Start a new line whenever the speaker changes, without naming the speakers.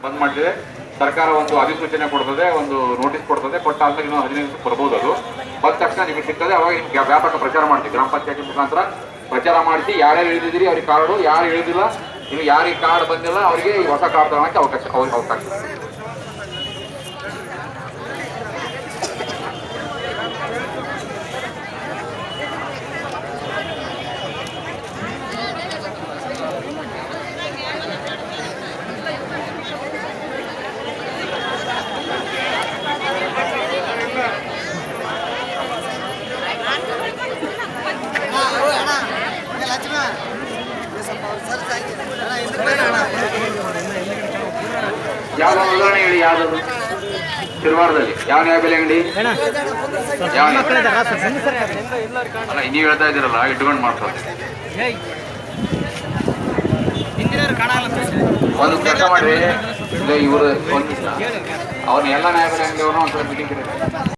ಬಂದ್ ಮಾಡಿದ್ರೆ ಸರ್ಕಾರ ಒಂದು ಅಧಿಸೂಚನೆ ಕೊಡ್ತದೆ, ಒಂದು ನೋಟಿಸ್ ಕೊಡ್ತದೆ. ಕೊಟ್ಟ ಆದ್ಮೇಲೆ ಇನ್ನೂ 15 ದಿವಸ ಬರ್ಬೋದು. ಅದು ಬಂದ ತಕ್ಷಣ ನಿಮಗೆ ಸಿಗ್ತದೆ. ಅವಾಗ ನಿಮ್ಗೆ ವ್ಯಾಪಕ ಪ್ರಚಾರ ಮಾಡ್ತೀವಿ. ಗ್ರಾಮ ಪಂಚಾಯತಿ ಮುಖಾಂತರ ಪ್ರಚಾರ ಮಾಡಿಸಿ ಯಾರ್ಯಾರು ಇಳಿದಿದ್ದೀರಿ ಅವ್ರಿಗೆ ಕಾರ್ಡು, ಯಾರು ಇಳಿದಿಲ್ಲ, ನೀವು ಯಾರಿಗೆ ಕಾರ್ಡ್ ಬಂದಿಲ್ಲ ಅವರಿಗೆ ಈ ಹೊಸ ಕಾರ್ಡ್ ತಗೊಳಕ್ಕೆ ಅವಕಾಶ. ಯಾವ್ದು ಉದಾಹರಣೆ ಹೇಳಿ, ಯಾವ್ದು ಶಿರವಾರದಲ್ಲಿ ಯಾವ ನ್ಯಾಯಬೆಲೆ ಅಂಗಡಿ? ಅಲ್ಲ, ನೀವು ಹೇಳ್ತಾ ಇದ್ದೀರಲ್ಲ, ಇಟ್ಕೊಂಡು ಮಾಡ್ತಾರೆ. ಒಂದು ಕೆಲಸ ಮಾಡ್ರಿ, ಇಲ್ಲ ಇವರು ಅವ್ರನ್ನ ಎಲ್ಲ ನ್ಯಾಯಬೆಲೆ ಅಂಗಡಿಯವ್ರನ್ನ ಒಂದ್ಸಲ ಮೀಟಿಂಗ್